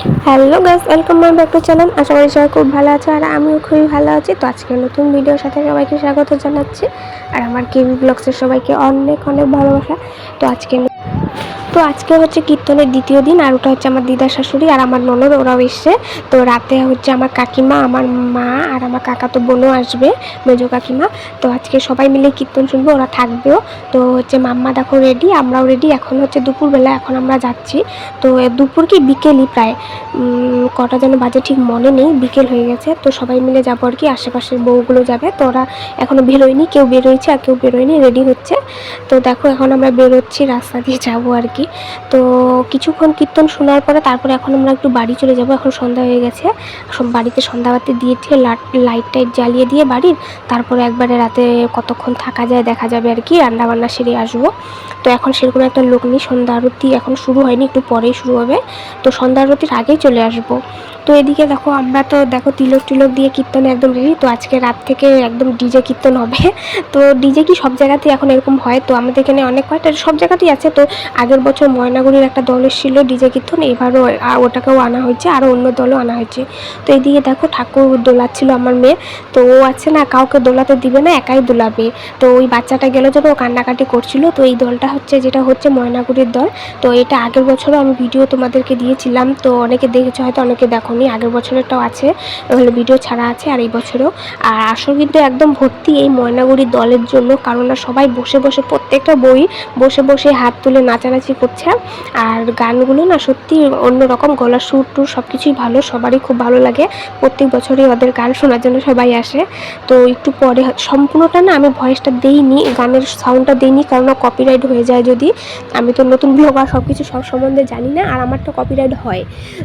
Hello guys, welcome my back to channel. আশা করি সবাই খুব ভালো আছে আর আমিও খুবই ভালো আছি। তো আজকে নতুন ভিডিওর সাথে সবাইকে স্বাগত জানাচ্ছি আর আমার কেবি ব্লগসের সবাইকে অনেক অনেক ভালোবাসা। তো আজকে হচ্ছে কীর্তনের দ্বিতীয় দিন আর ওটা হচ্ছে আমার দিদা শাশুড়ি আর আমার ননদ, ওরাও এসছে। তো রাতে হচ্ছে আমার কাকিমা, আমার মা আর আমার কাকাতো বোনও আসবে, মেজো কাকিমা। তো আজকে সবাই মিলে কীর্তন শুনবো, ওরা থাকবেও। তো হচ্ছে মাম্মা দেখো রেডি, আমরাও রেডি। এখন হচ্ছে দুপুরবেলা, এখন আমরা যাচ্ছি। তো দুপুর কি বিকেলই প্রায়, কটা যেন বাজে ঠিক মনে নেই, বিকেল হয়ে গেছে। তো সবাই মিলে যাবো আর কি, আশেপাশের বউগুলো যাবে। তো ওরা এখনও বেরোয়নি, কেউ বেরোয়েছে আর কেউ বেরোয়নি, রেডি হচ্ছে। তো দেখো এখন আমরা বেরোচ্ছি, রাস্তা দিয়ে যাবো আর কি। তো কিছুক্ষণ কীর্তন শোনার পরে তারপরে এখন আমরা একটু বাড়ি চলে যাব। এখন সন্ধ্যা হয়ে গেছে, বাড়িতে সন্ধ্যাবাতি দিয়ে লাইট টাইট জ্বালিয়ে দিয়ে বাড়ির, তারপরে একবারে রাতে কতক্ষণ থাকা যায় দেখা যাবে আর কি, রান্নাবান্না সেরে আসবো। তো এখন সেরকম একটা লোক নেই, সন্ধ্যা আরতি এখন শুরু হয়নি, একটু পরেই শুরু হবে। তো সন্ধ্যা আরতির আগেই চলে আসবো। তো এদিকে দেখো আমরা তো দেখো তিলক টিলক দিয়ে কীর্তনে একদম রেডি। তো আজকে রাত থেকে একদম ডিজে কীর্তন হবে। তো ডিজে কি সব জায়গাতেই এখন এরকম হয়? তো আমাদের এখানে অনেক কয়টা সব জায়গাতেই আছে। তো আগের বছর ময়নাগুড়ির একটা দল এসেছিলো ডিজে কীর্তন, এবারও ওটাকেও আনা হয়েছে, আরও অন্য দলও আনা হয়েছে। তো এইদিকে দেখো ঠাকুর দোলাচ্ছিল আমার মেয়ে। তো ও আছে না, কাউকে দোলাতে দিবে না, একাই দোলাবে। তো ওই বাচ্চাটা গেল যেন, ও কান্নাকাটি করছিল। তো এই দলটা হচ্ছে, যেটা হচ্ছে ময়নাগুড়ির দল। তো এটা আগের বছরও আমি ভিডিও তোমাদেরকে দিয়েছিলাম, তো অনেকে দেখেছো হয়তো, অনেকে দেখোনি। আগের বছরেরটাও আছে, হলে ভিডিও ছাড়া আছে, আর এই বছরও। আর আসল কিন্তু একদম ভর্তি এই ময়নাগুড়ির দলের জন্য, কারণ সবাই বসে বসে, প্রত্যেকটা বই বসে বসে হাত তুলে নাচানাচি করছে। আর গানগুলো না সত্যি অন্যরকম, গলার সুর টুর সব কিছুই ভালো, সবারই খুব ভালো লাগে। প্রত্যেক বছরই ওদের গান শোনার জন্য সবাই আসে। তো একটু পরে সম্পূর্ণটা না আমি ভয়েসটা দেইনি, গানের সাউন্ডটা দেইনি, কারণ কপিরাইট হয়ে যায় যদি। আমি তো নতুন ব্লগার, সব কিছু সব সম্বন্ধে জানি না, আর আমার তো কপিরাইট হয়।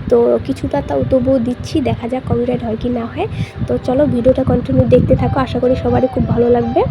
তো কিছুটা তাও তবুও দিচ্ছি, দেখা যাক কপিরাইট হয় কি না হয়। তো চলো ভিডিওটা কন্টিনিউ দেখতে থাকো, আশা করি সবারই খুব ভালো লাগবে।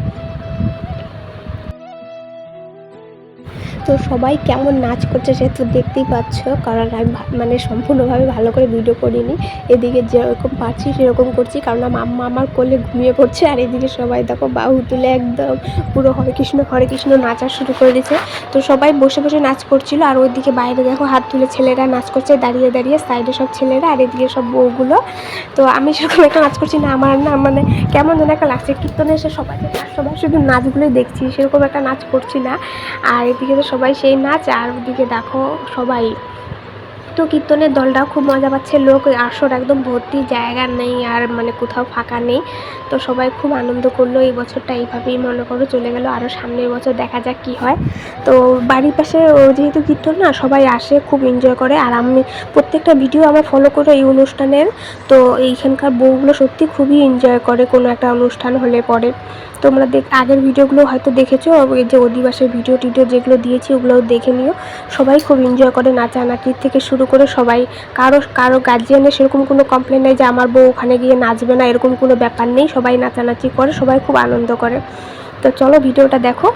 তো সবাই কেমন নাচ করছে সে তো দেখতেই পাচ্ছ, কারণ আমি মানে সম্পূর্ণভাবে ভালো করে ভিডিও করিনি। এদিকে যেরকম পারছি সেরকম করছি, কারণ মাম্মা আমার কোলে ঘুমিয়ে পড়ছে, আর এদিকে সবাই দেখো বাহু তুলে একদম পুরো হরে কৃষ্ণ নাচা শুরু করে দিয়েছে। তো সবাই বসে বসে নাচ করছিল, আর ওইদিকে বাইরে দেখো হাত তুলে ছেলেরা নাচ করছে দাঁড়িয়ে দাঁড়িয়ে, সাইডে সব ছেলেরা আর এদিকে সব বউগুলো। তো আমি সেরকম একটা নাচ করছি না, আমার না মানে কেমন যেন একটা লাগছে, কীর্তনে এসে সবাই শুধু নাচগুলোই দেখছি, সেরকম একটা নাচ করছি না। আর এদিকে তো সবাই সেই নাচ, আর ওদিকে দেখো সবাই। তো কীর্তনের দলটাও খুব মজা পাচ্ছে, লোক আসর একদম ভর্তি, জায়গা নেই আর মানে কোথাও ফাঁকা নেই। তো সবাই খুব আনন্দ করলো। এই বছরটা এইভাবেই মনে করো চলে গেল, আরও সামনের বছর দেখা যাক কী হয়। তো বাড়ির পাশে যেহেতু কীর্তন না, সবাই আসে, খুব এনজয় করে। আর আমি প্রত্যেকটা ভিডিও আমার ফলো করো এই অনুষ্ঠানের। তো এইখানকার বউগুলো সত্যি খুবই এনজয় করে কোনো একটা অনুষ্ঠান হলে পরে। তোমরা আগের ভিডিওগুলো হয়তো দেখেছো, ওই যে অধিবাসের ভিডিও টিডিও যেগুলো দিয়েছি ওগুলোও দেখে নিও। সবাই খুব এনজয় করে, নাচানাচির থেকে শুরু করে সবাই। কারো গার্জিয়ানের সেরকম কোনো কমপ্লেন নেই যে আমার বউ ওখানে গিয়ে নাচবে না, এরকম কোনো ব্যাপার নেই। সবাই নাচানাচি করে, সবাই খুব আনন্দ করে। তো চলো ভিডিওটা দেখো।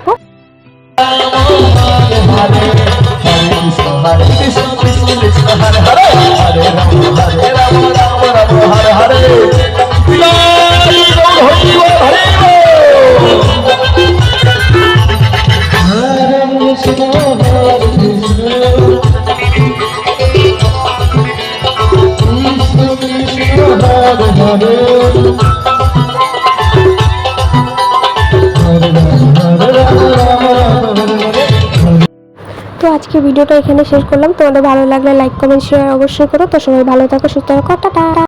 তো আজকে ভিডিওটা এখানে শেষ করলাম। তোমাদের ভালো লাগলে লাইক কমেন্ট শেয়ার অবশ্যই করো। তো সবাই ভালো থাকো, সুস্থ থাকো, টাটা।